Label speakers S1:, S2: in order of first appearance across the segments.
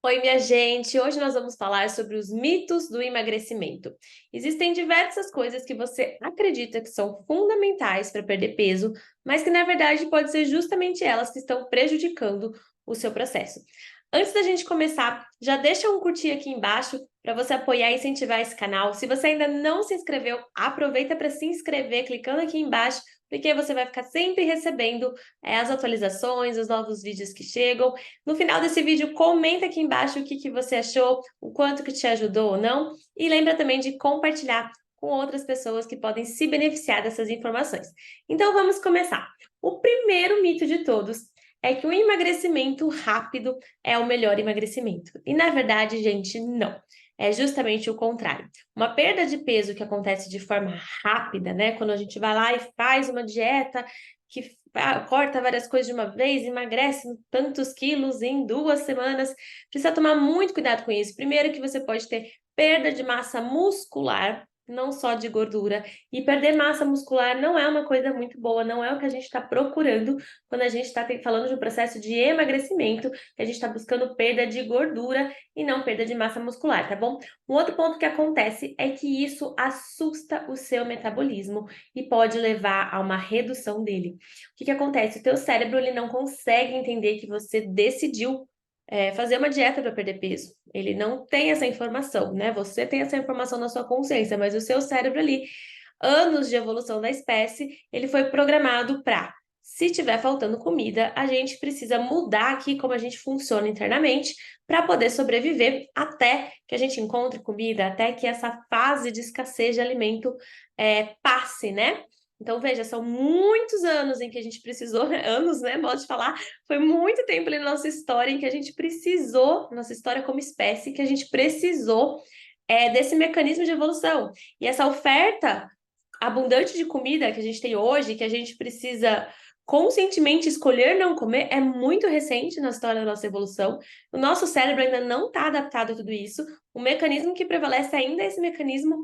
S1: Oi, minha gente! Hoje nós vamos falar sobre os mitos do emagrecimento. Existem diversas coisas que você acredita que são fundamentais para perder peso, mas que na verdade pode ser justamente elas que estão prejudicando o seu processo. Antes da gente começar, já deixa um curtir aqui embaixo para você apoiar e incentivar esse canal. Se você ainda não se inscreveu, aproveita para se inscrever clicando aqui embaixo, porque você vai ficar sempre recebendo as atualizações, os novos vídeos que chegam. No final desse vídeo, comenta aqui embaixo o que você achou, o quanto que te ajudou ou não, e lembra também de compartilhar com outras pessoas que podem se beneficiar dessas informações. Então vamos começar. O primeiro mito de todos é que o emagrecimento rápido é o melhor emagrecimento. E na verdade, gente, não. É justamente o contrário. Uma perda de peso que acontece de forma rápida, né? Quando a gente vai lá e faz uma dieta que corta várias coisas de uma vez, emagrece tantos quilos em 2 semanas. Precisa tomar muito cuidado com isso. Primeiro que você pode ter perda de massa muscular, não só de gordura. E perder massa muscular não é uma coisa muito boa, não é o que a gente está procurando quando a gente está falando de um processo de emagrecimento, que a gente está buscando perda de gordura e não perda de massa muscular, tá bom? Um outro ponto que acontece é que isso assusta o seu metabolismo e pode levar a uma redução dele. O que acontece? O teu cérebro ele não consegue entender que você decidiu fazer uma dieta para perder peso. Ele não tem essa informação, né? Você tem essa informação na sua consciência, mas o seu cérebro ali, anos de evolução da espécie, ele foi programado para, se tiver faltando comida, a gente precisa mudar aqui como a gente funciona internamente para poder sobreviver até que a gente encontre comida, até que essa fase de escassez de alimento passe, né? Então, veja, são muitos anos em que a gente precisou, anos, né, modo de falar, foi muito tempo ali na nossa história em que a gente precisou, nossa história como espécie, que a gente precisou desse mecanismo de evolução. E essa oferta abundante de comida que a gente tem hoje, que a gente precisa conscientemente escolher não comer, é muito recente na história da nossa evolução. O nosso cérebro ainda não está adaptado a tudo isso. O mecanismo que prevalece ainda é esse mecanismo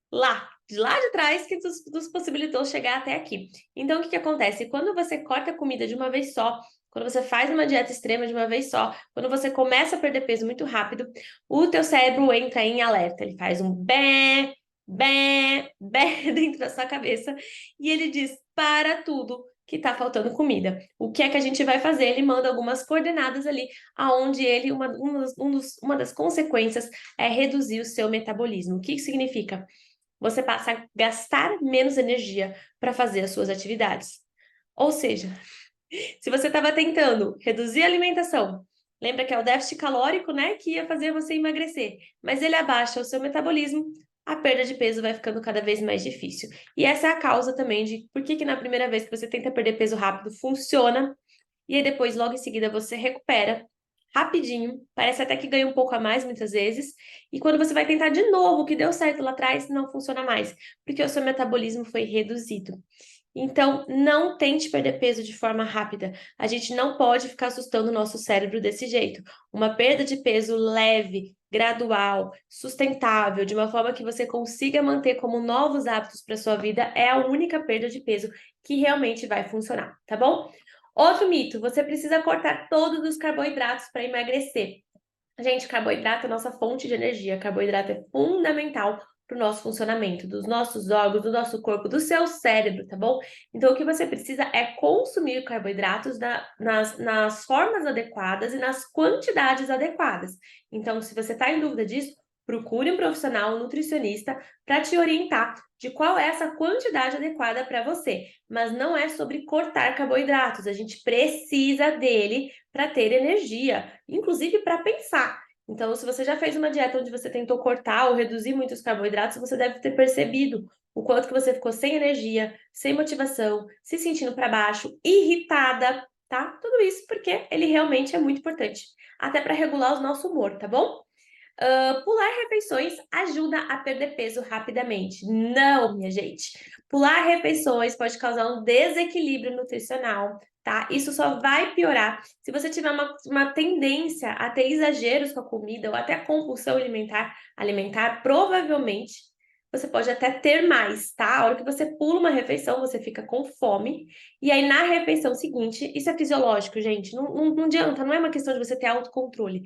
S1: lá de trás, que nos possibilitou chegar até aqui. Então, o que acontece? Quando você corta a comida de uma vez só, quando você faz uma dieta extrema de uma vez só, quando você começa a perder peso muito rápido, o teu cérebro entra em alerta. Ele faz um bé, bé, bé dentro da sua cabeça e ele diz, para tudo que tá faltando comida. O que é que a gente vai fazer? Ele manda algumas coordenadas ali, aonde ele, uma das consequências é reduzir o seu metabolismo. O que isso significa? Você passa a gastar menos energia para fazer as suas atividades. Ou seja, se você estava tentando reduzir a alimentação, lembra que é o déficit calórico, né, que ia fazer você emagrecer, mas ele abaixa o seu metabolismo, a perda de peso vai ficando cada vez mais difícil. E essa é a causa também de por que na primeira vez que você tenta perder peso rápido funciona, e aí depois, logo em seguida, você recupera rapidinho, parece até que ganha um pouco a mais muitas vezes, e quando você vai tentar de novo o que deu certo lá atrás, não funciona mais, porque o seu metabolismo foi reduzido. Então, não tente perder peso de forma rápida. A gente não pode ficar assustando o nosso cérebro desse jeito. Uma perda de peso leve, gradual, sustentável, de uma forma que você consiga manter como novos hábitos para sua vida, é a única perda de peso que realmente vai funcionar, tá bom? Outro mito, você precisa cortar todos os carboidratos para emagrecer. Gente, carboidrato é nossa fonte de energia. Carboidrato é fundamental para o nosso funcionamento, dos nossos órgãos, do nosso corpo, do seu cérebro, tá bom? Então, o que você precisa é consumir carboidratos nas formas adequadas e nas quantidades adequadas. Então, se você está em dúvida disso, procure um profissional, um nutricionista, para te orientar de qual é essa quantidade adequada para você. Mas não é sobre cortar carboidratos, a gente precisa dele para ter energia, inclusive para pensar. Então, se você já fez uma dieta onde você tentou cortar ou reduzir muitos carboidratos, você deve ter percebido o quanto que você ficou sem energia, sem motivação, se sentindo para baixo, irritada, tá? Tudo isso porque ele realmente é muito importante, até para regular o nosso humor, tá bom? Pular refeições ajuda a perder peso rapidamente. Não, minha gente. Pular refeições pode causar um desequilíbrio nutricional, tá? Isso só vai piorar se você tiver uma tendência a ter exageros com a comida ou até compulsão alimentar, provavelmente você pode até ter mais, tá? A hora que você pula uma refeição, você fica com fome, e aí na refeição seguinte, isso é fisiológico, gente, não adianta, não é uma questão de você ter autocontrole.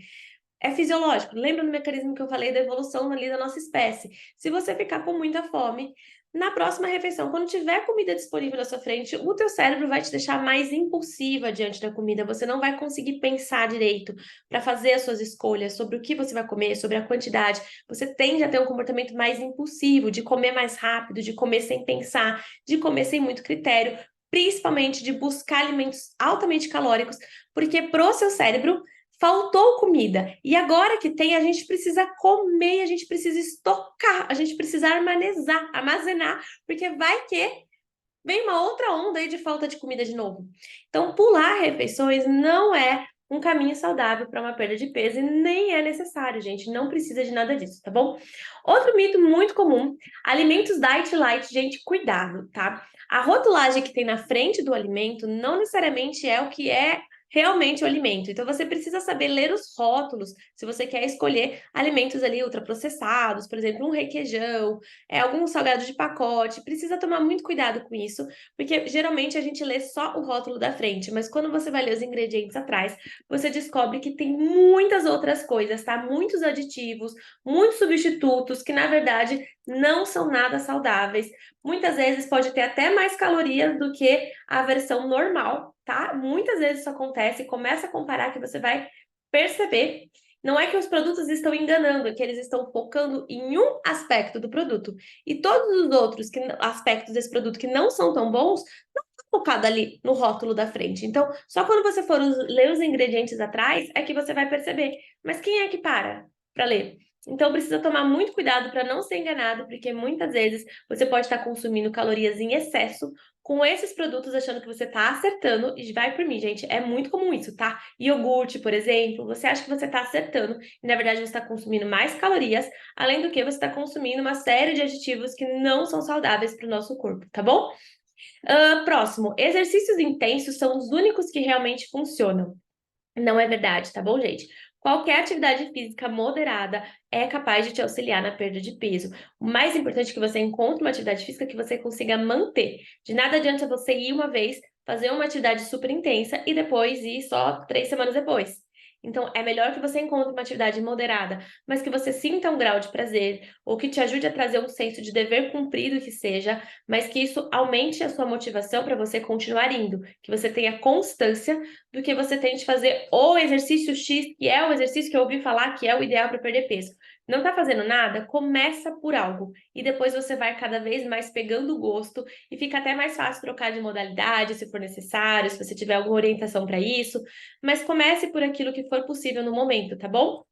S1: É fisiológico. Lembra do mecanismo que eu falei da evolução ali da nossa espécie? Se você ficar com muita fome, na próxima refeição, quando tiver comida disponível na sua frente, o teu cérebro vai te deixar mais impulsiva diante da comida. Você não vai conseguir pensar direito para fazer as suas escolhas sobre o que você vai comer, sobre a quantidade. Você tende a ter um comportamento mais impulsivo, de comer mais rápido, de comer sem pensar, de comer sem muito critério, principalmente de buscar alimentos altamente calóricos, porque pro seu cérebro faltou comida. E agora que tem, a gente precisa comer, a gente precisa estocar, a gente precisa armazenar, porque vai que vem uma outra onda aí de falta de comida de novo. Então, pular refeições não é um caminho saudável para uma perda de peso e nem é necessário, gente. Não precisa de nada disso, tá bom? Outro mito muito comum: alimentos diet light, gente, cuidado, tá? A rotulagem que tem na frente do alimento não necessariamente é o que é realmente o alimento. Então, você precisa saber ler os rótulos se você quer escolher alimentos ali ultraprocessados, por exemplo, um requeijão, algum salgado de pacote. Precisa tomar muito cuidado com isso, porque geralmente a gente lê só o rótulo da frente, mas quando você vai ler os ingredientes atrás, você descobre que tem muitas outras coisas, tá? Muitos aditivos, muitos substitutos que na verdade não são nada saudáveis. Muitas vezes pode ter até mais calorias do que a versão normal, tá? Muitas vezes isso acontece, começa a comparar que você vai perceber. Não é que os produtos estão enganando, é que eles estão focando em um aspecto do produto. E todos os outros aspectos desse produto que não são tão bons, não estão focados ali no rótulo da frente. Então, só quando você for ler os ingredientes atrás, é que você vai perceber. Mas quem é que para ler? Então, precisa tomar muito cuidado para não ser enganado, porque muitas vezes você pode estar consumindo calorias em excesso com esses produtos, achando que você está acertando, e vai por mim, gente, é muito comum isso, tá? Iogurte, por exemplo, você acha que você está acertando, e na verdade você está consumindo mais calorias, além do que você está consumindo uma série de aditivos que não são saudáveis para o nosso corpo, tá bom? Próximo, exercícios intensos são os únicos que realmente funcionam. Não é verdade, tá bom, gente? Qualquer atividade física moderada é capaz de te auxiliar na perda de peso. O mais importante é que você encontre uma atividade física que você consiga manter. De nada adianta você ir uma vez, fazer uma atividade super intensa e depois ir só 3 semanas depois. Então, é melhor que você encontre uma atividade moderada, mas que você sinta um grau de prazer, ou que te ajude a trazer um senso de dever cumprido que seja, mas que isso aumente a sua motivação para você continuar indo, que você tenha constância do que você tente fazer o exercício X, que é o exercício que eu ouvi falar que é o ideal para perder peso. Não tá fazendo nada? Começa por algo e depois você vai cada vez mais pegando o gosto e fica até mais fácil trocar de modalidade se for necessário, se você tiver alguma orientação para isso, mas comece por aquilo que for possível no momento, tá bom?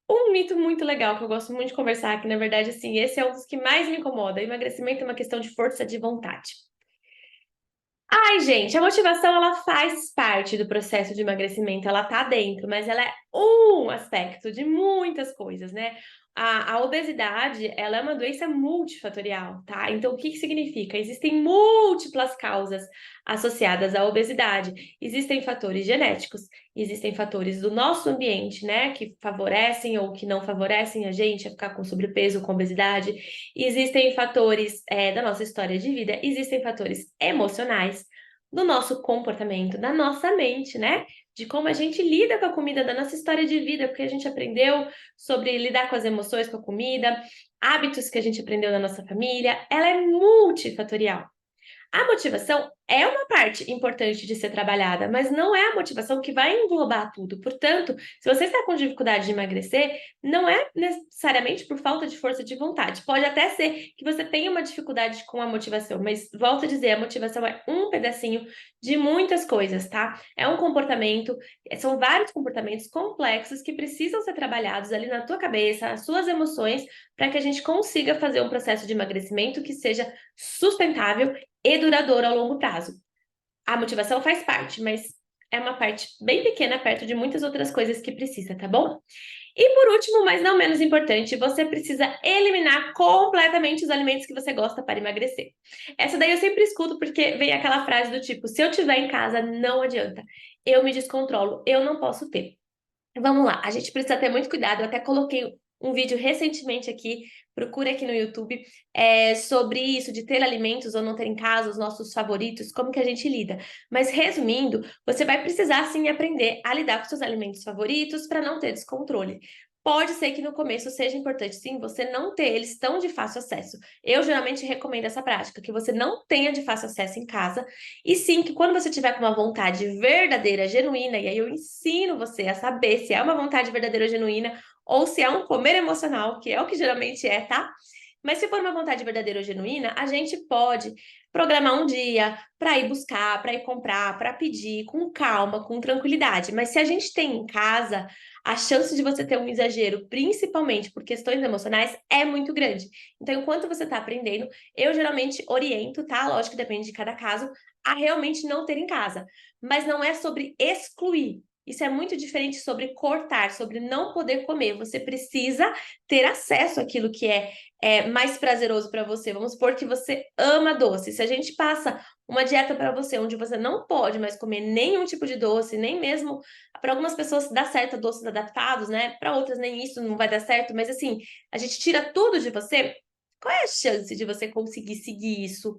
S1: Um mito muito legal que eu gosto muito de conversar, que na verdade, assim, esse é um dos que mais me incomoda. Emagrecimento é uma questão de força de vontade. Ai, gente, a motivação ela faz parte do processo de emagrecimento, ela tá dentro, mas ela é um aspecto de muitas coisas, né? A obesidade, ela é uma doença multifatorial, tá? Então, o que que significa? Existem múltiplas causas associadas à obesidade. Existem fatores genéticos, existem fatores do nosso ambiente, né, que favorecem ou que não favorecem a gente a ficar com sobrepeso, com obesidade. Existem fatores da nossa história de vida, existem fatores emocionais, do nosso comportamento, da nossa mente, né? De como a gente lida com a comida, da nossa história de vida, porque a gente aprendeu sobre lidar com as emoções com a comida, hábitos que a gente aprendeu na nossa família, ela é multifatorial. A motivação é uma parte importante de ser trabalhada, mas não é a motivação que vai englobar tudo. Portanto, se você está com dificuldade de emagrecer, não é necessariamente por falta de força de vontade. Pode até ser que você tenha uma dificuldade com a motivação, mas volto a dizer, a motivação é um pedacinho de muitas coisas, tá? É um comportamento, são vários comportamentos complexos que precisam ser trabalhados ali na tua cabeça, as suas emoções, para que a gente consiga fazer um processo de emagrecimento que seja sustentável e duradouro ao longo prazo. A motivação faz parte, mas é uma parte bem pequena perto de muitas outras coisas que precisa, tá bom? E por último, mas não menos importante, você precisa eliminar completamente os alimentos que você gosta para emagrecer. Essa daí eu sempre escuto porque vem aquela frase do tipo: se eu tiver em casa, não adianta. Eu me descontrolo, eu não posso ter. Vamos lá, a gente precisa ter muito cuidado. Eu até coloquei um vídeo recentemente aqui, procura aqui no YouTube, sobre isso, de ter alimentos ou não ter em casa, os nossos favoritos, como que a gente lida. Mas resumindo, você vai precisar sim aprender a lidar com seus alimentos favoritos para não ter descontrole. Pode ser que no começo seja importante, sim, você não ter eles tão de fácil acesso. Eu geralmente recomendo essa prática, que você não tenha de fácil acesso em casa, e sim que quando você tiver com uma vontade verdadeira, genuína, e aí eu ensino você a saber se é uma vontade verdadeira, genuína, ou se é um comer emocional, que é o que geralmente é, tá? Mas se for uma vontade verdadeira ou genuína, a gente pode programar um dia para ir buscar, para ir comprar, para pedir, com calma, com tranquilidade. Mas se a gente tem em casa, a chance de você ter um exagero, principalmente por questões emocionais, é muito grande. Então, enquanto você está aprendendo, eu geralmente oriento, tá? Lógico que depende de cada caso, a realmente não ter em casa. Mas não é sobre excluir. Isso é muito diferente sobre cortar, sobre não poder comer. Você precisa ter acesso àquilo que é mais prazeroso para você. Vamos supor que você ama doce. Se a gente passa uma dieta para você onde você não pode mais comer nenhum tipo de doce, nem mesmo para algumas pessoas dá certo doces adaptados, né? Para outras nem isso não vai dar certo, mas assim, a gente tira tudo de você. Qual é a chance de você conseguir seguir isso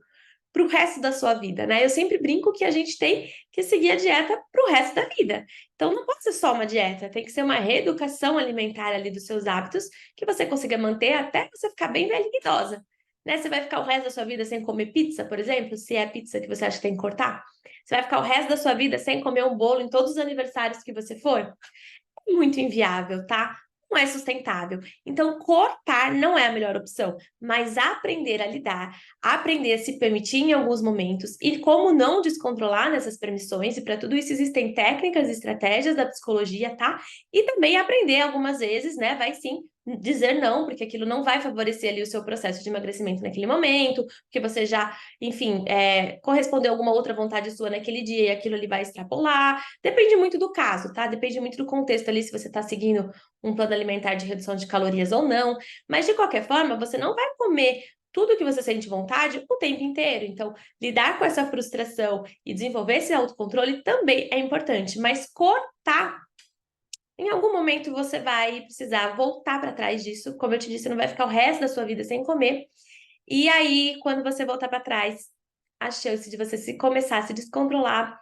S1: para o resto da sua vida, né? Eu sempre brinco que a gente tem que seguir a dieta para o resto da vida. Então, não pode ser só uma dieta, tem que ser uma reeducação alimentar ali dos seus hábitos que você consiga manter até você ficar bem velha e idosa. Né? Você vai ficar o resto da sua vida sem comer pizza, por exemplo, se é pizza que você acha que tem que cortar? Você vai ficar o resto da sua vida sem comer um bolo em todos os aniversários que você for? É muito inviável, tá? Não é sustentável. Então, cortar não é a melhor opção, mas aprender a lidar, aprender a se permitir em alguns momentos e como não descontrolar nessas permissões, e para tudo isso existem técnicas e estratégias da psicologia, tá? E também aprender algumas vezes, né? Vai sim dizer não, porque aquilo não vai favorecer ali o seu processo de emagrecimento naquele momento, porque você já, enfim, correspondeu a alguma outra vontade sua naquele dia e aquilo ali vai extrapolar. Depende muito do caso, tá? Depende muito do contexto ali, se você está seguindo um plano alimentar de redução de calorias ou não. Mas, de qualquer forma, você não vai comer tudo que você sente vontade o tempo inteiro. Então, lidar com essa frustração e desenvolver esse autocontrole também é importante. Mas cortar, em algum momento você vai precisar voltar para trás disso. Como eu te disse, você não vai ficar o resto da sua vida sem comer. E aí, quando você voltar para trás, a chance de você começar a se descontrolar,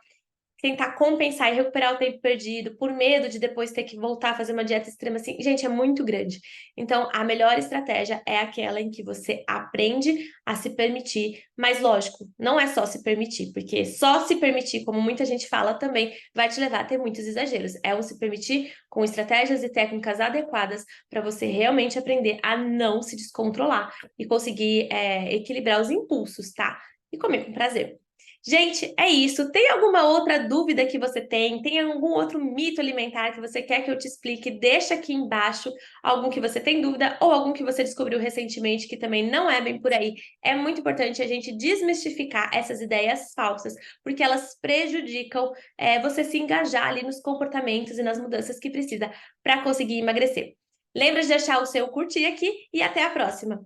S1: tentar compensar e recuperar o tempo perdido, por medo de depois ter que voltar a fazer uma dieta extrema, assim, gente, é muito grande. Então, a melhor estratégia é aquela em que você aprende a se permitir, mas lógico, não é só se permitir, porque só se permitir, como muita gente fala também, vai te levar a ter muitos exageros. É um se permitir com estratégias e técnicas adequadas para você realmente aprender a não se descontrolar e conseguir equilibrar os impulsos, tá? E comer com prazer. Gente, é isso. Tem alguma outra dúvida que você tem? Tem algum outro mito alimentar que você quer que eu te explique? Deixa aqui embaixo algum que você tem dúvida ou algum que você descobriu recentemente que também não é bem por aí. É muito importante a gente desmistificar essas ideias falsas, porque elas prejudicam você se engajar ali nos comportamentos e nas mudanças que precisa para conseguir emagrecer. Lembra de deixar o seu curtir aqui e até a próxima!